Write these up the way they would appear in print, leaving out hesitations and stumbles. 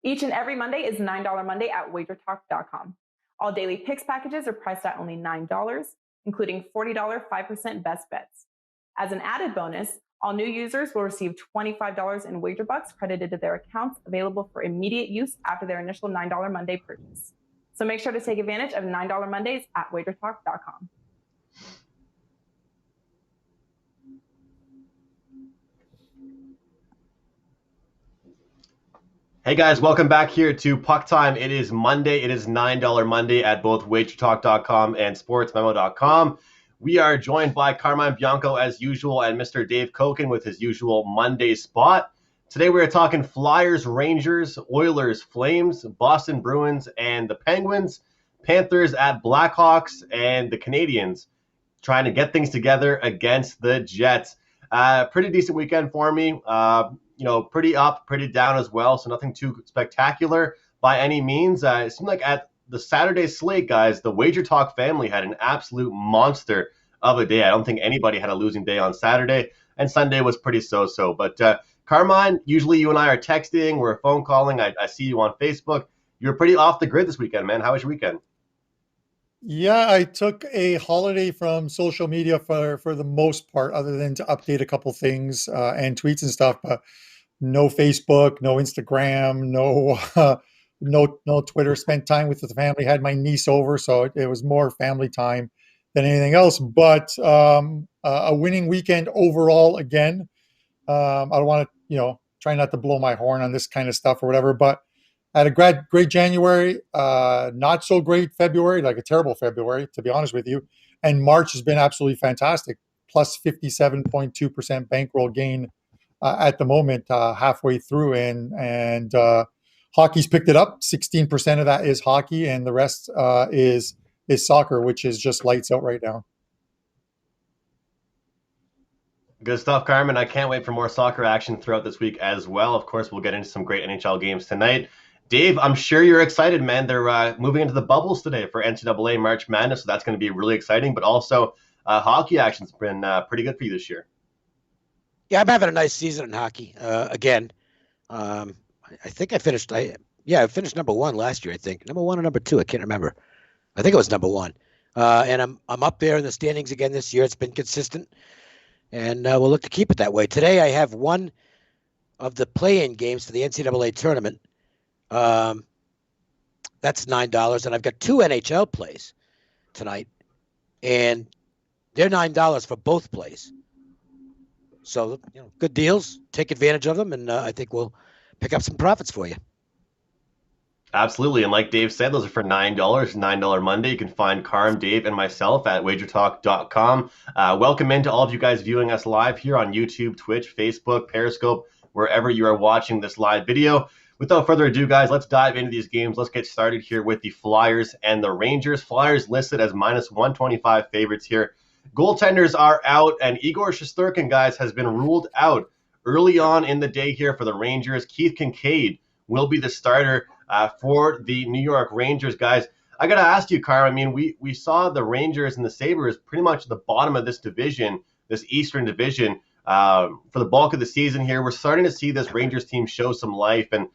Each and every Monday is $9 Monday at WagerTalk.com. All daily picks packages are priced at only $9, including $40 5% best bets. As an added bonus, all new users will receive $25 in wager bucks credited to their accounts, available for immediate use after their initial $9 Monday purchase. So make sure to take advantage of $9 Mondays at WagerTalk.com. Hey guys, welcome back here to Puck Time. It is Monday. It is $9 Monday at both WagerTalk.com and SportsMemo.com. We are joined by Carmine Bianco as usual and Mr. Dave Cokin with his usual Monday spot. Today we are talking Flyers, Rangers, Oilers, Flames, Boston Bruins, and the Penguins, Panthers at Blackhawks, and the Canadiens trying to get things together against the Jets. Pretty decent weekend for me. Pretty up, pretty down as well, so nothing too spectacular by any means. It seemed like at the Saturday slate, guys, the Wager Talk family had an absolute monster of a day. I don't think anybody had a losing day on Saturday, and Sunday was pretty so-so. But Carmine, usually you and I are texting, we're phone calling. I see you on Facebook. You're pretty off the grid this weekend, man. How was your weekend? Yeah, I took a holiday from social media for the most part, other than to update a couple things and tweets and stuff. But no Facebook, no Instagram, no Twitter. Spent time with the family. Had my niece over, so it was more family time than anything else. But a winning weekend overall. Again, I don't want to try not to blow my horn on this kind of stuff or whatever, but had a great January, not so great February, like a terrible February, to be honest with you. And March has been absolutely fantastic, plus 57.2% bankroll gain at the moment, halfway through. And hockey's picked it up. 16% of that is hockey, and the rest is soccer, which is just lights out right now. Good stuff, Carmen. I can't wait for more soccer action throughout this week as well. Of course, we'll get into some great NHL games tonight. Dave, I'm sure you're excited, man. They're moving into the bubbles today for NCAA March Madness, so that's going to be really exciting. But also, hockey action's been pretty good for you this year. Yeah, I'm having a nice season in hockey. Again, I think I finished. I finished number one last year. I think number one or number two. I can't remember. I think it was number one. And I'm up there in the standings again this year. It's been consistent, and we'll look to keep it that way. Today, I have one of the play-in games for the NCAA tournament. That's $9, and I've got two NHL plays tonight, and they're $9 for both plays. So, good deals. Take advantage of them, and I think we'll pick up some profits for you. Absolutely, and like Dave said, those are for $9, $9 Monday. You can find Carm, Dave, and myself at WagerTalk.com. Welcome into all of you guys viewing us live here on YouTube, Twitch, Facebook, Periscope, wherever you are watching this live video. Without further ado, guys, let's dive into these games. Let's get started here with the Flyers and the Rangers. Flyers listed as minus 125 favorites here. Goaltenders are out, and Igor Shesterkin, guys, has been ruled out early on in the day here for the Rangers. Keith Kincaid will be the starter for the New York Rangers, guys. I got to ask you, Carl, I mean, we saw the Rangers and the Sabres pretty much at the bottom of this division, this Eastern division, for the bulk of the season here. We're starting to see this Rangers team show some life, and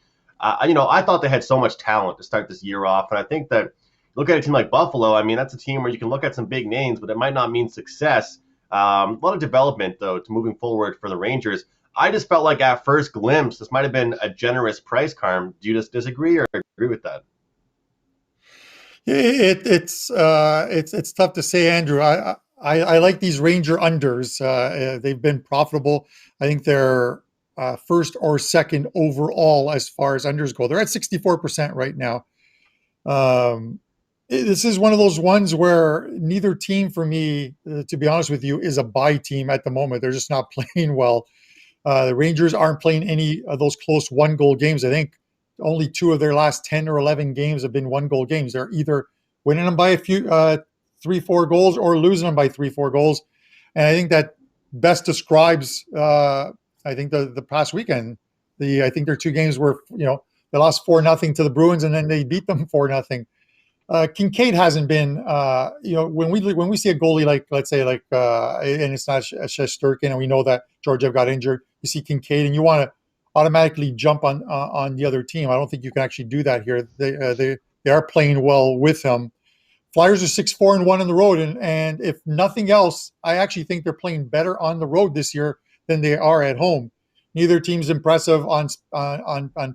I thought they had so much talent to start this year off, and I think that look at a team like Buffalo. I mean, that's a team where you can look at some big names, but it might not mean success. A lot of development, though, to moving forward for the Rangers. I just felt like at first glimpse, this might have been a generous price, Carm. Do you just disagree or agree with that? It's tough to say, Andrew. I like these Ranger unders. They've been profitable. I think they're first or second overall as far as unders go. They're at 64% right now. This is one of those ones where neither team for me, to be honest with you, is a buy team at the moment. They're just not playing well. The Rangers aren't playing any of those close one-goal games. I think only 2 of their last 10 or 11 games have been one-goal games. They're either winning them by a few 3-4 goals or losing them by 3-4 goals. And I think that best describes I think the past weekend. I think their 2 games were, they lost 4-0 to the Bruins, and then they beat them 4-0. Kincaid hasn't been, when we see a goalie like, let's say, and it's not Shesterkin, and we know that Georgiev got injured. You see Kincaid, and you want to automatically jump on the other team. I don't think you can actually do that here. They are playing well with him. Flyers are 6-4-1 on the road, and if nothing else, I actually think they're playing better on the road this year than they are at home. Neither team's impressive on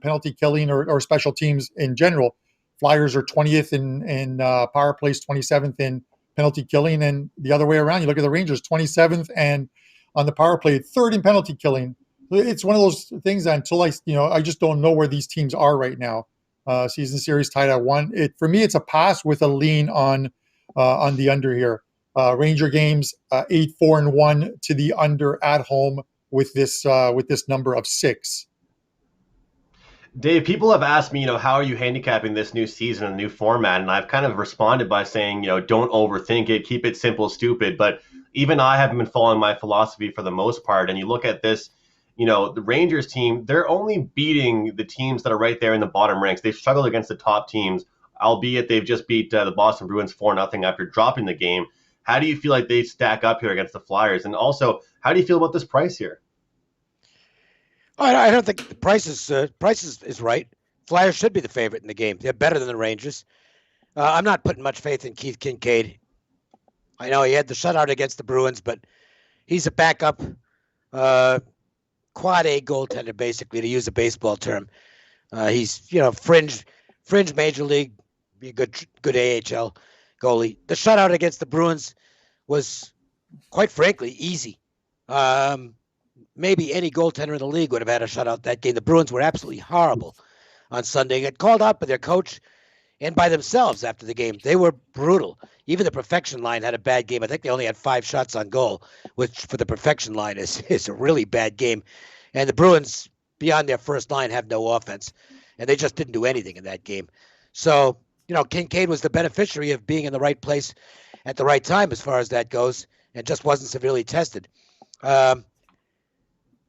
penalty killing or special teams in general. Flyers are 20th in power plays, 27th in penalty killing, and the other way around. You look at the Rangers, 27th and on the power play, 3rd in penalty killing. It's one of those things that until I just don't know where these teams are right now. Season series tied at 1. For me, it's a pass with a lean on the under here. Ranger games 8-4-1 to the under at home with this number of 6. Dave, people have asked me, how are you handicapping this new season and new format? And I've kind of responded by saying, don't overthink it, keep it simple, stupid. But even I haven't been following my philosophy for the most part. And you look at this, the Rangers team, they're only beating the teams that are right there in the bottom ranks. They've struggled against the top teams, albeit they've just beat the Boston Bruins 4-0 after dropping the game. How do you feel like they stack up here against the Flyers? And also, how do you feel about this price here? I don't think the price is right. Flyers should be the favorite in the game. They're better than the Rangers. I'm not putting much faith in Keith Kincaid. I know he had the shutout against the Bruins, but he's a backup quad A goaltender, basically, to use a baseball term. He's fringe major league, be a good AHL goalie. The shutout against the Bruins was, quite frankly, easy. Maybe any goaltender in the league would have had a shutout that game. The Bruins were absolutely horrible on Sunday. Got called out by their coach and by themselves after the game. They were brutal. Even the perfection line had a bad game. I think they only had 5 shots on goal, which for the perfection line is a really bad game. And the Bruins, beyond their first line, have no offense. And they just didn't do anything in that game. So, Kincaid was the beneficiary of being in the right place at the right time as far as that goes, and just wasn't severely tested.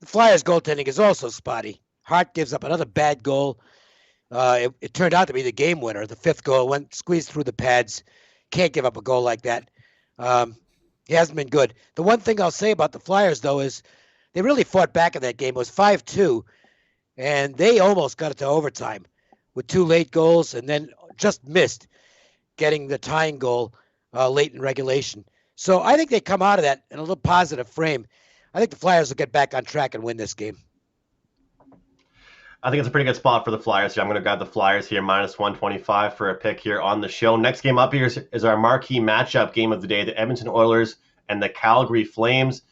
The Flyers goaltending is also spotty. Hart gives up another bad goal. It turned out to be the game winner. The 5th goal went squeezed through the pads. Can't give up a goal like that. He hasn't been good. The one thing I'll say about the Flyers, though, is they really fought back in that game. It was 5-2, and they almost got it to overtime with 2 late goals and then just missed getting the tying goal late in regulation. So I think they come out of that in a little positive frame. I think the Flyers will get back on track and win this game. I think it's a pretty good spot for the Flyers here. I'm going to grab the Flyers here, -125 for a pick here on the show. Next game up here is our marquee matchup game of the day, the Edmonton Oilers and the Calgary Flames.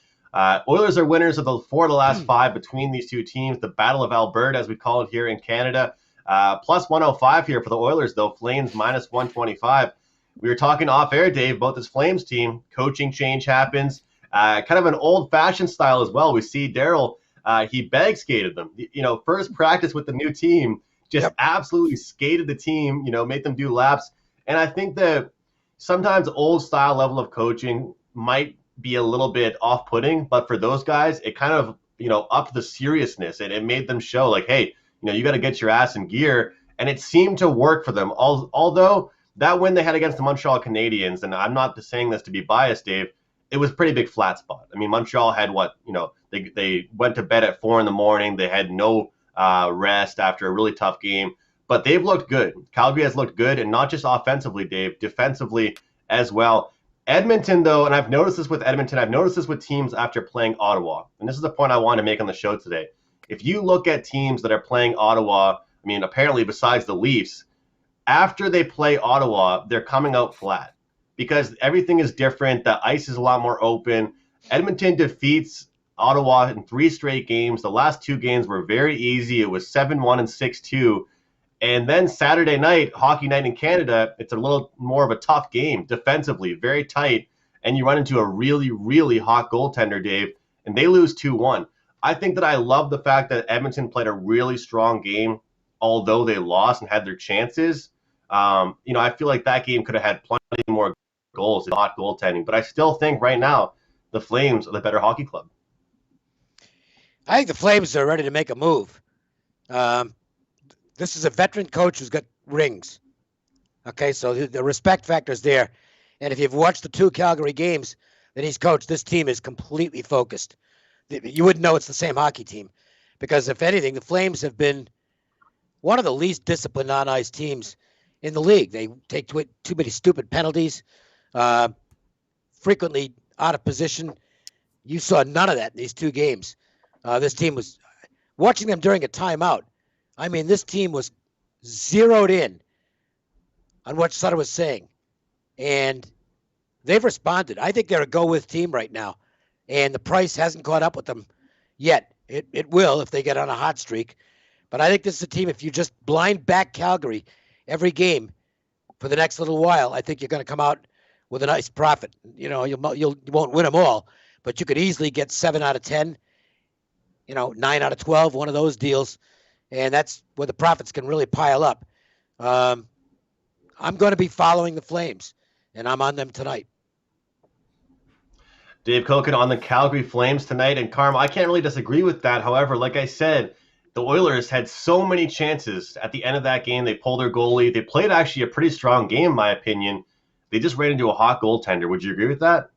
Oilers are winners of the 4 of the last 5 between these two teams. The Battle of Alberta, as we call it here in Canada. +105 here for the Oilers, though. Flames -125. We were talking off air, Dave, about this Flames team. Coaching change happens. Kind of an old-fashioned style as well. We see Daryl, he bag skated them. First practice with the new team, just absolutely skated the team, made them do laps. And I think that sometimes old-style level of coaching might be a little bit off-putting, but for those guys, it kind of, upped the seriousness, and it made them show, like, hey, you got to get your ass in gear. And it seemed to work for them. Although that win they had against the Montreal Canadiens, and I'm not saying this to be biased, Dave, it was a pretty big flat spot. I mean, Montreal had they went to bed at 4 a.m. They had no rest after a really tough game, but they've looked good. Calgary has looked good, and not just offensively, Dave, defensively as well. Edmonton, though, and I've noticed this with Edmonton, I've noticed this with teams after playing Ottawa, and this is the point I want to make on the show today. If you look at teams that are playing Ottawa, I mean, apparently besides the Leafs, after they play Ottawa, they're coming out flat because everything is different. The ice is a lot more open. Edmonton defeats Ottawa in 3 straight games. The last 2 games were very easy. It was 7-1 and 6-2. And then Saturday night, Hockey Night in Canada, it's a little more of a tough game defensively, very tight. And you run into a really, really hot goaltender, Dave, and they lose 2-1. I think that I love the fact that Edmonton played a really strong game, although they lost and had their chances. I feel like that game could have had plenty more goals, not goaltending. But I still think right now the Flames are the better hockey club. I think the Flames are ready to make a move. This is a veteran coach who's got rings. Okay, so the respect factor is there. And if you've watched the 2 Calgary games that he's coached, this team is completely focused. You wouldn't know it's the same hockey team because if anything, the Flames have been one of the least disciplined on-ice teams in the league. They take too many stupid penalties, frequently out of position. You saw none of that in these 2 games. This team was watching them during a timeout. I mean, this team was zeroed in on what Sutter was saying, and they've responded. I think they're a go-with team right now, and the price hasn't caught up with them yet. It will if they get on a hot streak. But I think this is a team, if you just blind back Calgary every game for the next little while, I think you're going to come out with a nice profit. You know, you won't win them all, but you could easily get 7 out of 10, 9 out of 12, one of those deals, and that's where the profits can really pile up. I'm going to be following the Flames, and I'm on them tonight. Dave Cokin on the Calgary Flames tonight. And Carm, I can't really disagree with that. However, like I said, the Oilers had so many chances at the end of that game. They pulled their goalie. They played actually a pretty strong game, in my opinion. They just ran into a hot goaltender. Would you agree with that?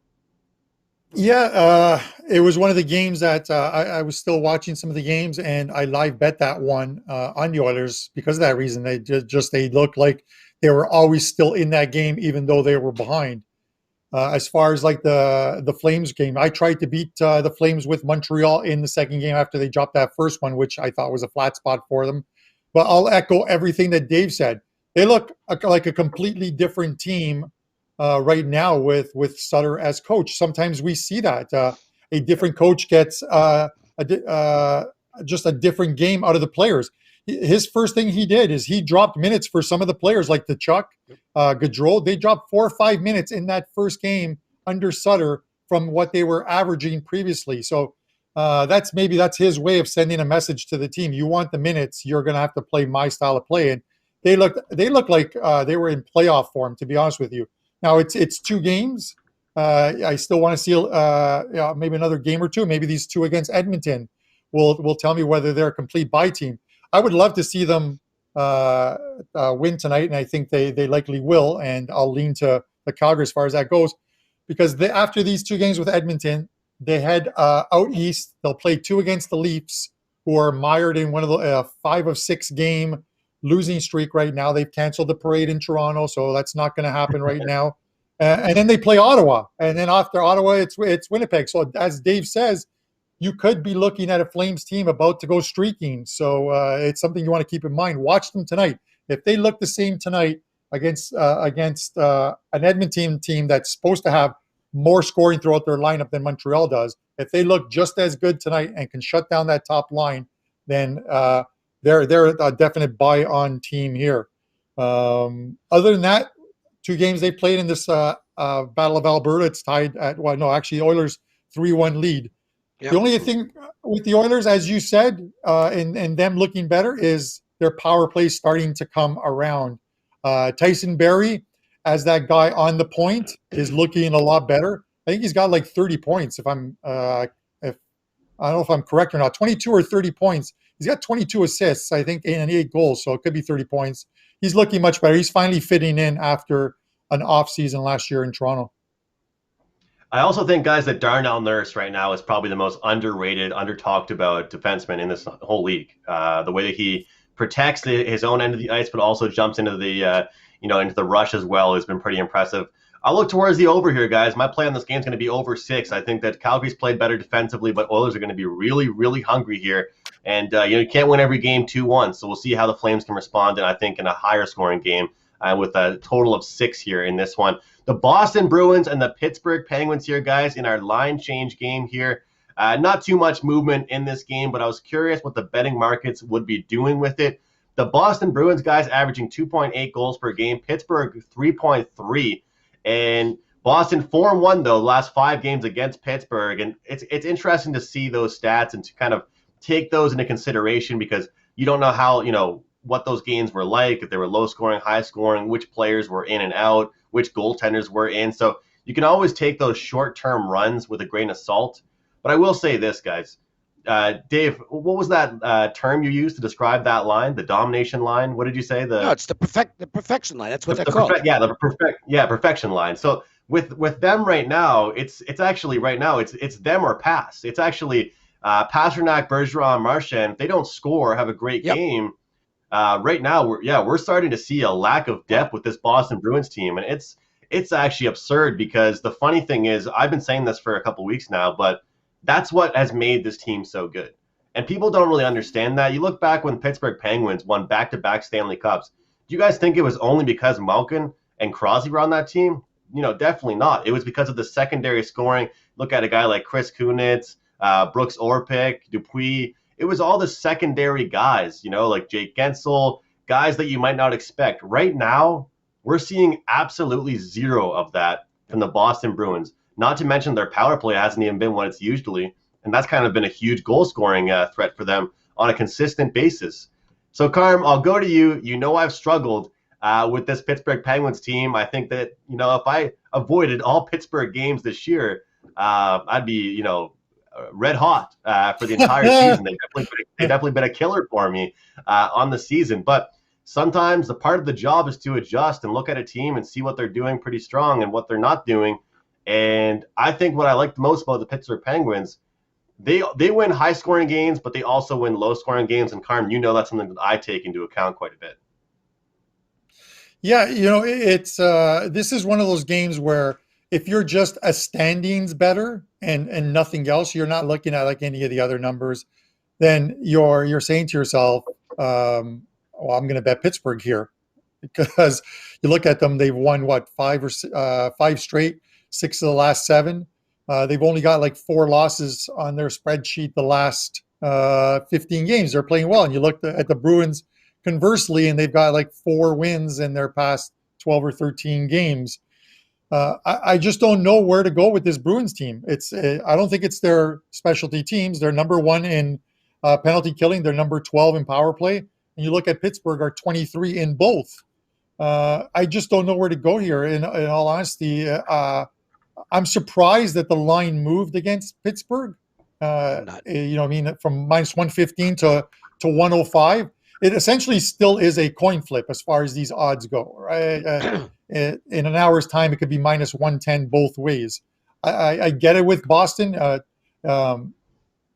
Yeah, it was one of the games that I was still watching some of the games, and I live bet that one on the Oilers because of that reason. They looked like they were always still in that game, even though they were behind. As far as like the Flames game, I tried to beat the Flames with Montreal in the second game after they dropped that first one, which I thought was a flat spot for them. But I'll echo everything that Dave said. They look like a completely different team right now with Sutter as coach. Sometimes we see that a different coach gets just a different game out of the players. His first thing he did is he dropped minutes for some of the players like the Chuck, Gaudreau. They dropped 4 or 5 minutes in that first game under Sutter from what they were averaging previously. So that's his way of sending a message to the team. You want the minutes, you're going to have to play my style of play. And they look like they were in playoff form, to be honest with you. Now it's 2 games. I still want to see maybe another game or 2. Maybe these 2 against Edmonton will tell me whether they're a complete bye team. I would love to see them win tonight, and I think they likely will. And I'll lean to the Calgary as far as that goes, because after these 2 games with Edmonton, they head out east. They'll play 2 against the Leafs, who are mired in one of the 5 of 6 game losing streak right now. They've canceled the parade in Toronto, so that's not going to happen right now. And then they play Ottawa, and then after Ottawa, it's Winnipeg. So as Dave says, you could be looking at a Flames team about to go streaking. So it's something you want to keep in mind. Watch them tonight. If they look the same tonight against an Edmonton team that's supposed to have more scoring throughout their lineup than Montreal does, if they look just as good tonight and can shut down that top line, then they're a definite buy-on team here. Other than that, 2 games they played in this Battle of Alberta, it's tied at, the Oilers 3-1 lead. Yep. The only thing with the Oilers, as you said, and them looking better, is their power play starting to come around. Tyson Barrie, as that guy on the point, is looking a lot better. I think he's got like 30 points. If I don't know if I'm correct or not, 22 or 30 points. He's got 22 assists, I think, and 8 goals, so it could be 30 points. He's looking much better. He's finally fitting in after an off season last year in Toronto. I also think, guys, that Darnell Nurse right now is probably the most underrated, under-talked about defenseman in this whole league. The way that he protects his own end of the ice, but also jumps into the into the rush as well has been pretty impressive. I'll look towards the over here, guys. My play on this game is going to be over 6. I think that Calgary's played better defensively, but Oilers are going to be really, really hungry here. And you can't win every game 2-1, so we'll see how the Flames can respond. And I think in a higher scoring game with a total of 6 here in this one. The Boston Bruins and the Pittsburgh Penguins here, guys, in our line change game here. Not too much movement in this game, but I was curious what the betting markets would be doing with it. The Boston Bruins, guys, averaging 2.8 goals per game. Pittsburgh, 3.3. And Boston 4-1, though, the last 5 games against Pittsburgh. And it's interesting to see those stats and to kind of take those into consideration because you don't know how, what those games were like, if they were low scoring, high scoring, which players were in and out, which goaltenders were in. So you can always take those short-term runs with a grain of salt. But I will say this, guys. Dave, what was that term you used to describe that line, the domination line? What did you say? No, it's the perfection line. That's what they're called. Perfection line. So with them right now, it's actually right now it's them or pass. It's actually Pasternak, Bergeron, Marchand, if they don't score, have a great game, right now, we're starting to see a lack of depth with this Boston Bruins team, and it's actually absurd because the funny thing is, I've been saying this for a couple weeks now, but that's what has made this team so good. And people don't really understand that. You look back when Pittsburgh Penguins won back-to-back Stanley Cups. Do you guys think it was only because Malkin and Crosby were on that team? Definitely not. It was because of the secondary scoring. Look at a guy like Chris Kunitz, Brooks Orpik, Dupuis. It was all the secondary guys, like Jake Gensel, guys that you might not expect. Right now, we're seeing absolutely zero of that from the Boston Bruins. Not to mention their power play hasn't even been what it's usually, and that's kind of been a huge goal-scoring threat for them on a consistent basis. So, Carm, I'll go to you. I've struggled with this Pittsburgh Penguins team. I think that, if I avoided all Pittsburgh games this year, I'd be, red hot for the entire season. They've definitely been a killer for me on the season. But sometimes the part of the job is to adjust and look at a team and see what they're doing pretty strong and what they're not doing. And I think what I like the most about the Pittsburgh Penguins, they win high-scoring games, but they also win low-scoring games. And Carm, that's something that I take into account quite a bit. Yeah, it's this is one of those games where if you're just a standings better and nothing else, you're not looking at like any of the other numbers, then you're saying to yourself, I'm going to bet Pittsburgh here, because you look at them, they've won five straight, 6 of the last 7. They've only got like 4 losses on their spreadsheet the last 15 games. They're playing well. And you look at the Bruins conversely, and they've got like 4 wins in their past 12 or 13 games. I just don't know where to go with this Bruins team. I don't think it's their specialty teams. They're number 1 in penalty killing. They're number 12 in power play. And you look at Pittsburgh are 23 in both. I just don't know where to go here. In all honesty, I'm surprised that the line moved against Pittsburgh. From minus 115 to 105. It essentially still is a coin flip as far as these odds go, right? In an hour's time, it could be minus 110 both ways. I get it with Boston. They're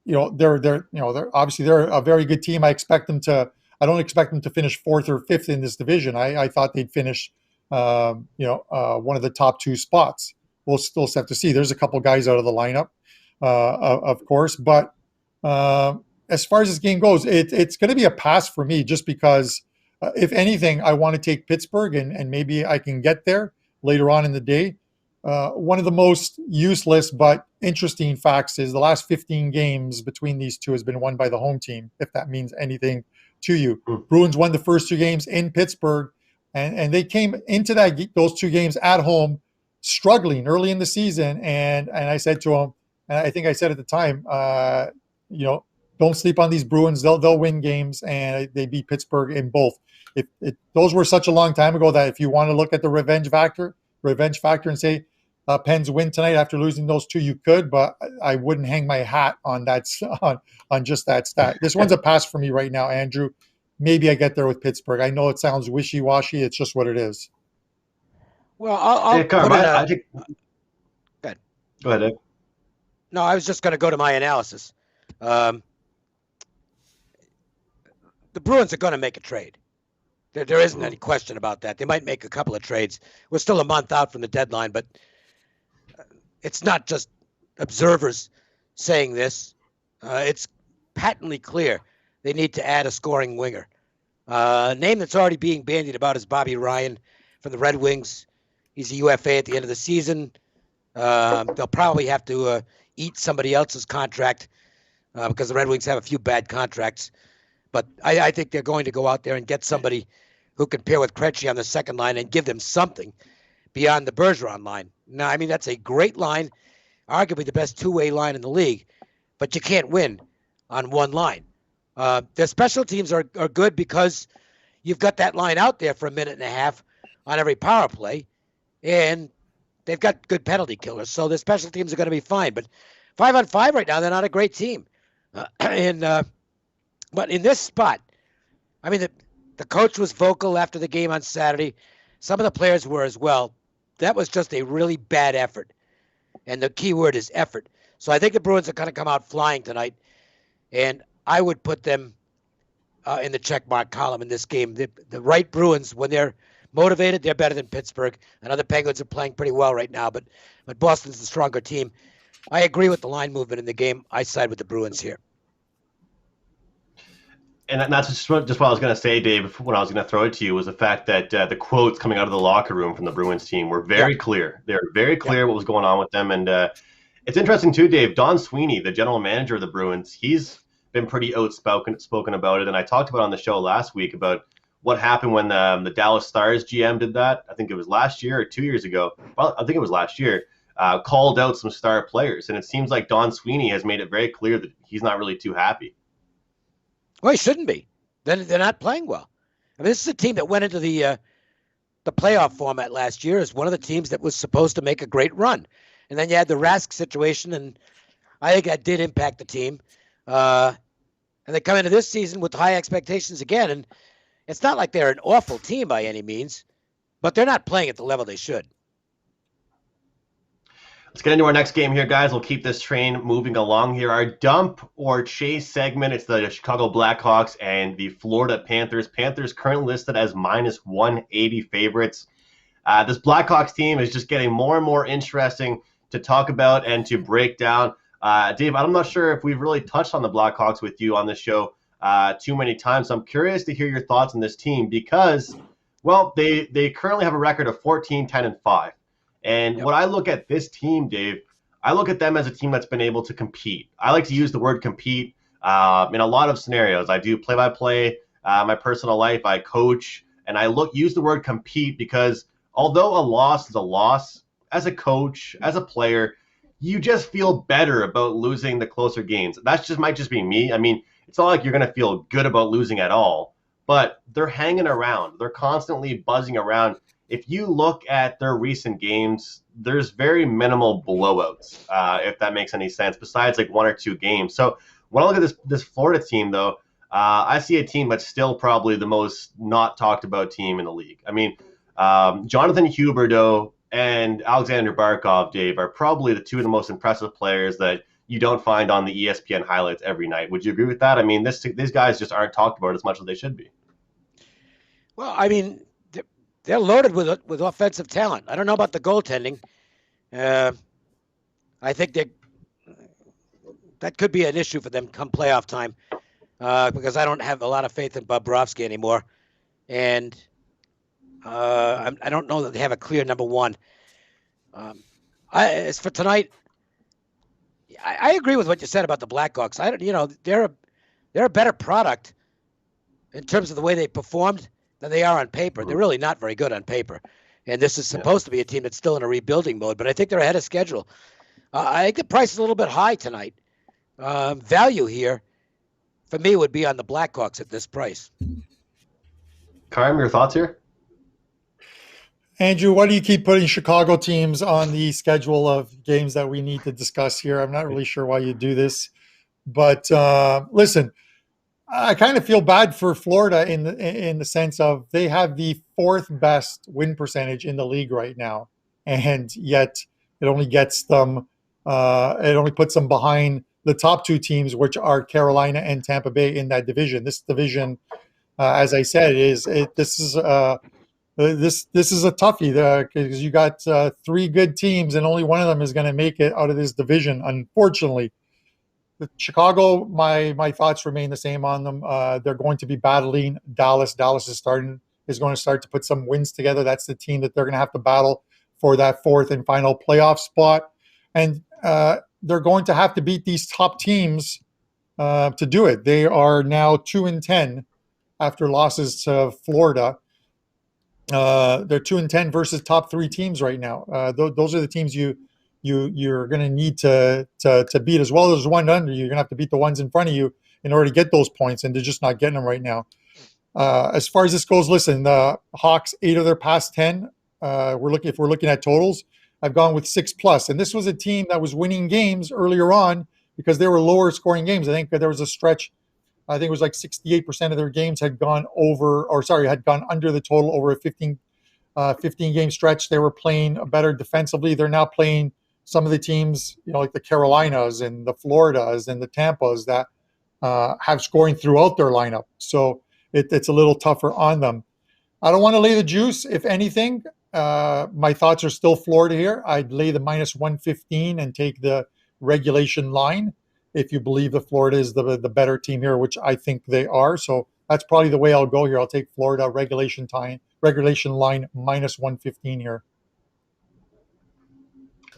obviously they're a very good team. I don't expect them to finish 4th or 5th in this division. I thought they'd finish, one of the top 2 spots. We'll still have to see. There's a couple guys out of the lineup, of course, but as far as this game goes, it's going to be a pass for me, just because if anything, I want to take Pittsburgh and maybe I can get there later on in the day. One of the most useless but interesting facts is the last 15 games between these two has been won by the home team, if that means anything to you. Bruins won the first 2 games in Pittsburgh, and they came into those 2 games at home struggling early in the season. And I said to them, and I think I said at the time, don't sleep on these Bruins. They'll win games, and they beat Pittsburgh in both. Those were such a long time ago that if you want to look at the revenge factor and say Pens win tonight after losing those 2, you could, but I wouldn't hang my hat on that on just that stat. This one's a pass for me right now, Andrew. Maybe I get there with Pittsburgh. I know it sounds wishy-washy. It's just what it is. Well, I'll Carmine, Go ahead, Dave. No, I was just going to go to my analysis. The Bruins are going to make a trade. There isn't any question about that. They might make a couple of trades. We're still a month out from the deadline, but it's not just observers saying this. It's patently clear they need to add a scoring winger. A name that's already being bandied about is Bobby Ryan from the Red Wings. He's a UFA at the end of the season. They'll probably have to eat somebody else's contract because the Red Wings have a few bad contracts. But I think they're going to go out there and get somebody who can pair with Krejci on the second line and give them something beyond the Bergeron line. Now, I mean, that's a great line, arguably the best two-way line in the league, but you can't win on one line. Their special teams are good because you've got that line out there for a minute and a half on every power play, and they've got good penalty killers, so their special teams are going to be fine. But 5-on-5 right now, they're not a great team. But in this spot, I mean, the coach was vocal after the game on Saturday. Some of the players were as well. That was just a really bad effort. And the key word is effort. So I think the Bruins are going to come out flying tonight. and I would put them in the check mark column in this game. The right Bruins, when they're motivated, they're better than Pittsburgh. I know the Penguins are playing pretty well right now, but Boston's the stronger team. I agree with the line movement in the game. I side with the Bruins here. And that's just what I was going to say, Dave, when I was going to throw it to you, was the fact that the quotes coming out of the locker room from the Bruins team were very clear. They're very clear what was going on with them. And it's interesting, too, Dave. Don Sweeney, the general manager of the Bruins, he's been pretty outspoken about it. And I talked about on the show last week about what happened when the Dallas Stars GM did that. I think it was last year or 2 years ago. Well, I think it was last year. Called out some star players. And it seems like Don Sweeney has made it very clear that he's not really too happy. Well, he shouldn't be. They're not playing well. I mean, this is a team that went into the playoff format last year as one of the teams that was supposed to make a great run. And then you had the Rask situation, and I think that did impact the team. And they come into this season with high expectations again. And it's not like they're an awful team by any means, but they're not playing at the level they should. Let's get into our next game here, guys. We'll keep this train moving along here. Our dump or chase segment, it's the Chicago Blackhawks and the Florida Panthers. Panthers currently listed as minus 180 favorites. This Blackhawks team is just getting more and more interesting to talk about and to break down. Dave, I'm not sure if we've really touched on the Blackhawks with you on this show too many times. So I'm curious to hear your thoughts on this team because, well, they currently have a record of 14, 10, and 5. And when I look at this team, Dave, I look at them as a team that's been able to compete. I like to use the word compete in a lot of scenarios. I do play-by-play, my personal life, I coach, and I use the word compete because although a loss is a loss, as a coach, as a player, you just feel better about losing the closer games. Might just be me. I mean, it's not like you're going to feel good about losing at all, but they're hanging around. They're constantly buzzing around. If you look at their recent games, there's very minimal blowouts, if that makes any sense, besides like one or two games. So when I look at this Florida team, though, I see a team that's still probably the most not talked about team in the league. I mean, Jonathan Huberdeau and Alexander Barkov, Dave, are probably the two of the most impressive players that you don't find on the ESPN highlights every night. Would you agree with that? I mean, these guys just aren't talked about as much as they should be. Well, I mean, they're loaded with offensive talent. I don't know about the goaltending. I think that could be an issue for them come playoff time because I don't have a lot of faith in Bobrovsky anymore. And I don't know that they have a clear number one. As for tonight, I agree with what you said about the Blackhawks. They're a better product in terms of the way they performed than they are on paper. They're really not very good on paper. And this is supposed to be a team that's still in a rebuilding mode, but I think they're ahead of schedule. I think the price is a little bit high tonight. Value here, for me, would be on the Blackhawks at this price. Carm, your thoughts here? Andrew, why do you keep putting Chicago teams on the schedule of games that we need to discuss here? I'm not really sure why you do this. But listen, I kind of feel bad for Florida in the sense of they have the fourth best win percentage in the league right now, and yet it only gets them. It only puts them behind the top two teams, which are Carolina and Tampa Bay in that division. This division, as I said, this is a toughie because you got three good teams, and only one of them is going to make it out of this division, unfortunately. Chicago, my thoughts remain the same on them. They're going to be battling Dallas. Dallas is going to start to put some wins together. That's the team that they're going to have to battle for that fourth and final playoff spot. And they're going to have to beat these top teams to do it. They are now 2-10 after losses to Florida. They're 2-10 versus top three teams right now. Those are the teams you're going to need to beat, as well as one under you. You're going to have to beat the ones in front of you in order to get those points, and they're just not getting them right now. As far as this goes, listen, the Hawks, 8 of their past 10. If we're looking at totals, I've gone with 6+. And this was a team that was winning games earlier on because they were lower scoring games. I think there was a stretch. I think it was like 68% of their games had gone under the total over a 15 game stretch. They were playing better defensively. They're now playing some of the teams, like the Carolinas and the Floridas and the Tampas that have scoring throughout their lineup. So it's a little tougher on them. I don't want to lay the juice. If anything, my thoughts are still Florida here. I'd lay the -115 and take the regulation line if you believe that Florida is the better team here, which I think they are. So that's probably the way I'll go here. I'll take Florida regulation line -115 here.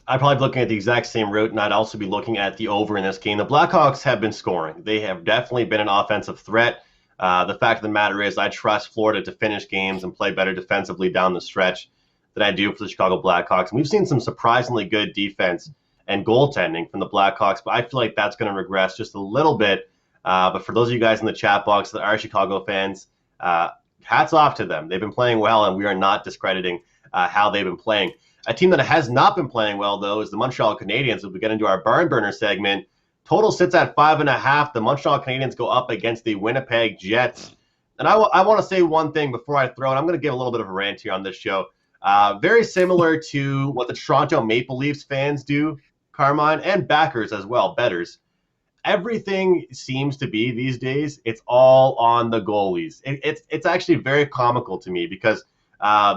I'd probably be looking at the exact same route, and I'd also be looking at the over in this game. The Blackhawks have been scoring. They have definitely been an offensive threat. The fact of the matter is I trust Florida to finish games and play better defensively down the stretch than I do for the Chicago Blackhawks. And we've seen some surprisingly good defense and goaltending from the Blackhawks, but I feel like that's going to regress just a little bit. But for those of you guys in the chat box that are Chicago fans, hats off to them. They've been playing well, and we are not discrediting how they've been playing. A team that has not been playing well, though, is the Montreal Canadiens. If we get into our barn burner segment, total sits at 5.5. The Montreal Canadiens go up against the Winnipeg Jets. And I want to say one thing before I throw it. I'm going to give a little bit of a rant here on this show. Very similar to what the Toronto Maple Leafs fans do, Carmine, and backers as well, bettors. Everything seems to be these days, it's all on the goalies. It's actually very comical to me because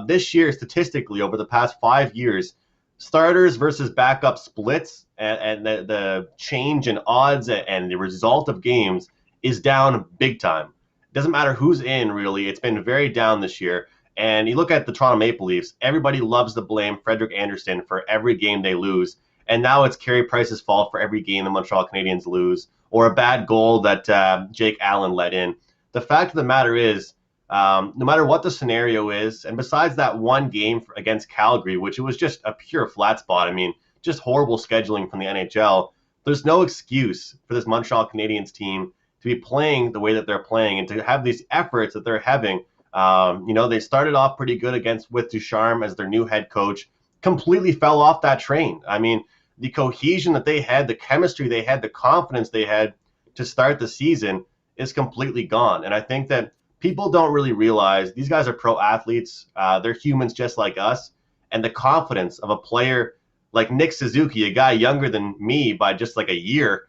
this year, statistically, over the past 5 years, starters versus backup splits and the change in odds and the result of games is down big time. It doesn't matter who's in, really. It's been very down this year. And you look at the Toronto Maple Leafs, everybody loves to blame Frederik Andersen for every game they lose. And now it's Carey Price's fault for every game the Montreal Canadiens lose, or a bad goal that Jake Allen let in. The fact of the matter is, no matter what the scenario is, and besides that one game against Calgary, which it was just a pure flat spot, I mean, just horrible scheduling from the NHL, there's no excuse for this Montreal Canadiens team to be playing the way that they're playing and to have these efforts that they're having. They started off pretty good with Ducharme as their new head coach, completely fell off that train. I mean, the cohesion that they had, the chemistry they had, the confidence they had to start the season is completely gone. And I think that people don't really realize these guys are pro athletes. They're humans just like us. And the confidence of a player like Nick Suzuki, a guy younger than me by just like a year,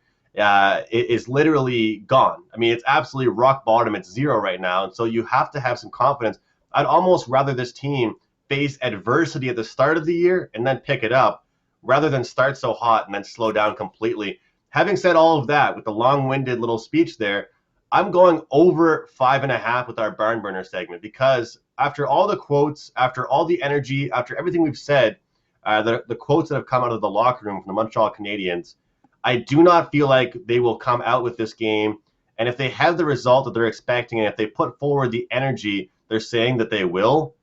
is literally gone. I mean, it's absolutely rock bottom. It's zero right now. And so you have to have some confidence. I'd almost rather this team face adversity at the start of the year and then pick it up rather than start so hot and then slow down completely. Having said all of that, with the long-winded little speech there, I'm going over 5.5 with our barn burner segment because after all the quotes, after all the energy, after everything we've said, the quotes that have come out of the locker room from the Montreal Canadiens, I do not feel like they will come out with this game. And if they have the result that they're expecting, and if they put forward the energy they're saying that they will,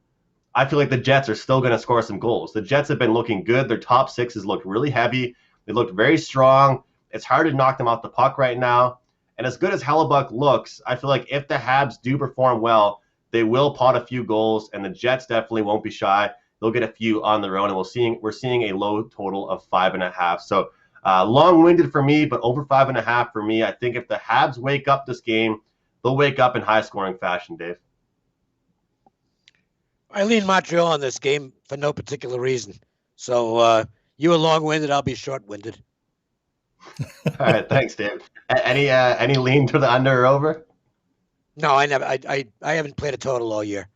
I feel like the Jets are still going to score some goals. The Jets have been looking good. Their top six has looked really heavy. They looked very strong. It's hard to knock them off the puck right now. And as good as Hellebuck looks, I feel like if the Habs do perform well, they will pot a few goals, and the Jets definitely won't be shy. They'll get a few on their own, and we're seeing a low total of 5.5. So long-winded for me, but over 5.5 for me. I think if the Habs wake up this game, they'll wake up in high-scoring fashion, Dave. I lean Montreal on this game for no particular reason. So you are long-winded, I'll be short-winded. All right, thanks, Dave. Any lean to the under or over? No, I never. I haven't played a total all year.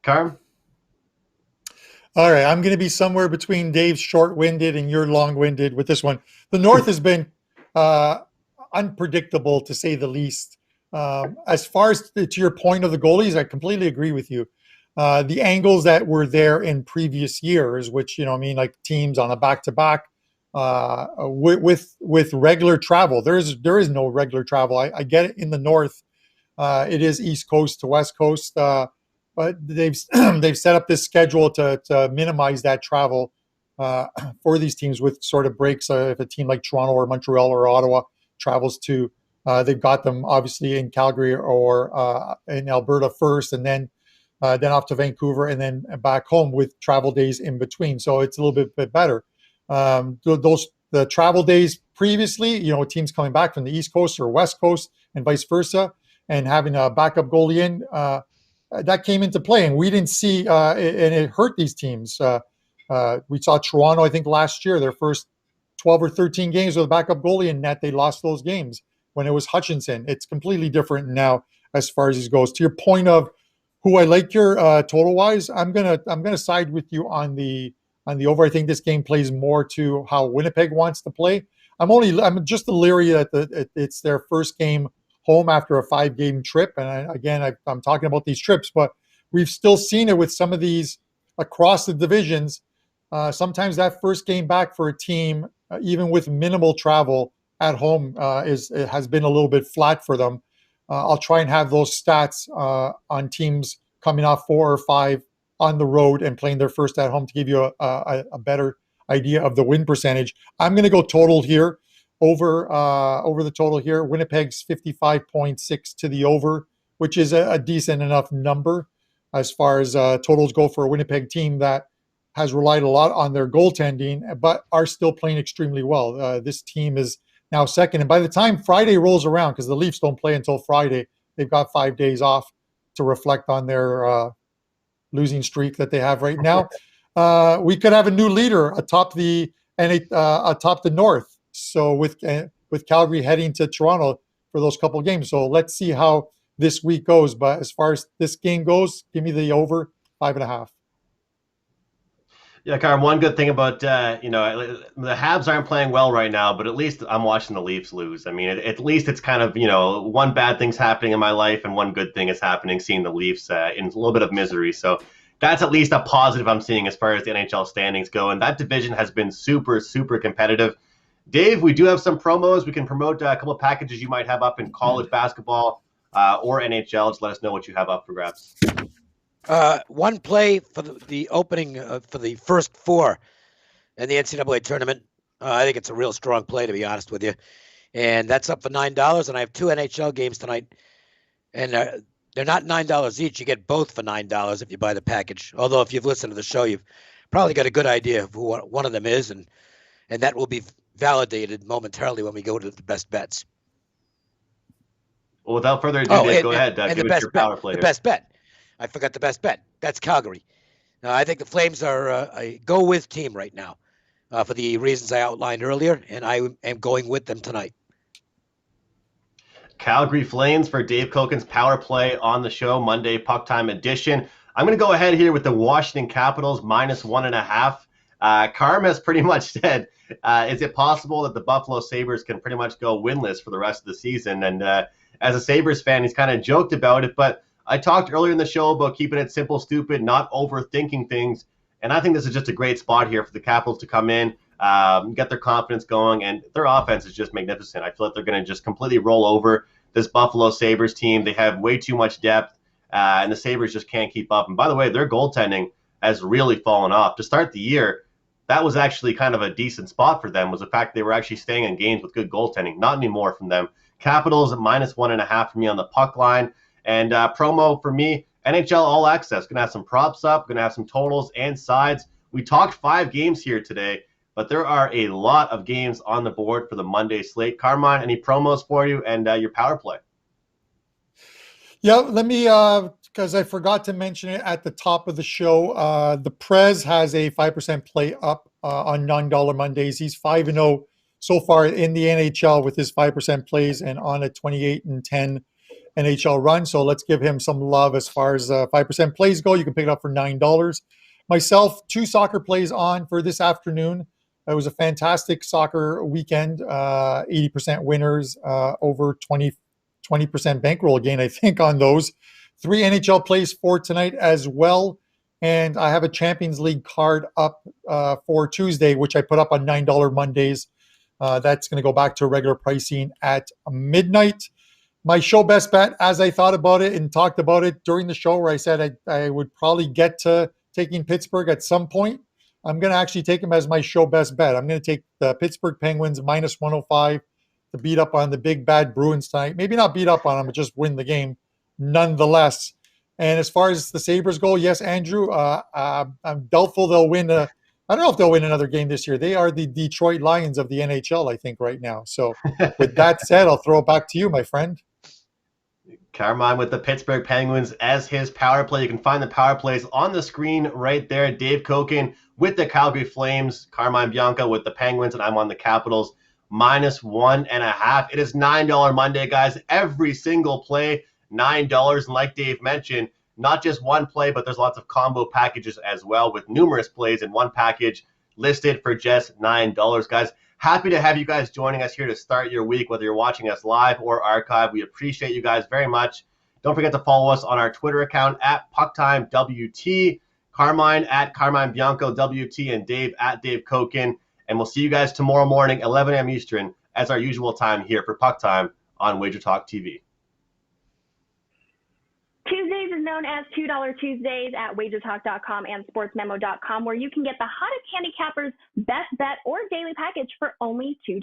Carm? All right, I'm going to be somewhere between Dave's short-winded and your long-winded with this one. The North has been unpredictable, to say the least. As far as to your point of the goalies, I completely agree with you. The angles that were there in previous years, which, like teams on a back-to-back, with regular travel. There is no regular travel. I get it in the North. It is East Coast to West Coast, but they've set up this schedule to minimize that travel for these teams with sort of breaks. If a team like Toronto or Montreal or Ottawa travels to, they've got them obviously in Calgary or in Alberta first, and then off to Vancouver, and then back home with travel days in between. So it's a little bit better. The travel days previously, teams coming back from the East Coast or West Coast and vice versa, and having a backup goalie in, that came into play, and we didn't see, and it hurt these teams. We saw Toronto, I think last year, their first 12 or 13 games with a backup goalie in net, they lost those games. when it was Hutchinson. It's completely different now as far as it goes. To your point of who I like your total wise, I'm gonna side with you on the over. I think this game plays more to how Winnipeg wants to play. I'm just leery that it's their first game home after a 5-game trip, and I'm talking about these trips, but we've still seen it with some of these across the divisions. Sometimes that first game back for a team, even with minimal travel at home, has been a little bit flat for them. I'll try and have those stats on teams coming off 4 or 5 on the road and playing their first at home to give you a better idea of the win percentage. I'm going to go total here, over the total here. Winnipeg's 55.6 to the over, which is a decent enough number as far as totals go for a Winnipeg team that has relied a lot on their goaltending, but are still playing extremely well. This team is now second. And by the time Friday rolls around, because the Leafs don't play until Friday, they've got 5 days off to reflect on their losing streak that they have right now. We could have a new leader atop the North. So with Calgary heading to Toronto for those couple games. So let's see how this week goes. But as far as this game goes, give me the over 5.5. Yeah, Carm, one good thing about, the Habs aren't playing well right now, but at least I'm watching the Leafs lose. I mean, at least it's kind of, one bad thing's happening in my life and one good thing is happening, seeing the Leafs in a little bit of misery. So that's at least a positive I'm seeing as far as the NHL standings go. And that division has been super, super competitive. Dave, we do have some promos. We can promote a couple of packages you might have up in college basketball or NHL. Just let us know what you have up for grabs. One play for the opening for the first 4 in the NCAA tournament. I think it's a real strong play, to be honest with you. And that's up for $9. And I have 2 NHL games tonight. And they're not $9 each. You get both for $9 if you buy the package. Although if you've listened to the show, you've probably got a good idea of who one of them is. And that will be validated momentarily when we go to the best bets. Well, without further ado, Dave, go ahead. Give us your power play. The best bet. I forgot the best bet. That's Calgary. I think the Flames are a go-with team right now for the reasons I outlined earlier, and I am going with them tonight. Calgary Flames for Dave Cokin's power play on the show, Monday Puck Time edition. I'm going to go ahead here with the Washington Capitals -1.5. Carm has pretty much said, is it possible that the Buffalo Sabres can pretty much go winless for the rest of the season? And as a Sabres fan, he's kind of joked about it, but I talked earlier in the show about keeping it simple, stupid, not overthinking things. And I think this is just a great spot here for the Capitals to come in, get their confidence going, and their offense is just magnificent. I feel like they're going to just completely roll over this Buffalo Sabres team. They have way too much depth, and the Sabres just can't keep up. And by the way, their goaltending has really fallen off. To start the year, that was actually kind of a decent spot for them, was the fact they were actually staying in games with good goaltending. Not anymore from them. Capitals at -1.5 for me on the puck line. And promo for me, NHL All Access. Going to have some props up, going to have some totals and sides. We talked 5 games here today, but there are a lot of games on the board for the Monday slate. Carmine, any promos for you and your power play? Yeah, let me, because I forgot to mention it at the top of the show. The Prez has a 5% play up on $9 Mondays. He's 5-0 so far in the NHL with his 5% plays and on a 28-10 NHL run. So let's give him some love as far as 5% plays go. You can pick it up for $9. Myself, 2 soccer plays on for this afternoon. It was a fantastic soccer weekend. 80% winners, over 20% bankroll again, I think, on those. 3 NHL plays for tonight as well. And I have a Champions League card up for Tuesday, which I put up on $9 Mondays. That's going to go back to regular pricing at midnight. My show best bet, as I thought about it and talked about it during the show, where I said I would probably get to taking Pittsburgh at some point, I'm going to actually take them as my show best bet. I'm going to take the Pittsburgh Penguins -105 to beat up on the big bad Bruins tonight. Maybe not beat up on them, but just win the game nonetheless. And as far as the Sabres go, yes, Andrew, I'm doubtful they'll win. I don't know if they'll win another game this year. They are the Detroit Lions of the NHL, I think, right now. So with that said, I'll throw it back to you, my friend. Carmine with the Pittsburgh Penguins as his power play. You can find the power plays on the screen right there. Dave Cokin with the Calgary Flames, Carmine Bianco with the Penguins, and I'm on the Capitals -1.5. It is $9 Monday, guys. Every single play, $9. And like Dave mentioned, not just one play, but there's lots of combo packages as well with numerous plays in one package listed for just $9, guys. Happy to have you guys joining us here to start your week, whether you're watching us live or archive. We appreciate you guys very much. Don't forget to follow us on our Twitter account at PuckTimeWT, Carmine at Carmine Bianco WT, and Dave at Dave Cokin. And we'll see you guys tomorrow morning, 11 a.m. Eastern, as our usual time here for Puck Time on WagerTalk TV. Tuesdays is known as $2 Tuesdays at WagerTalk.com and SportsMemo.com, where you can get the hottest handicappers, best bet, or daily package for only $2.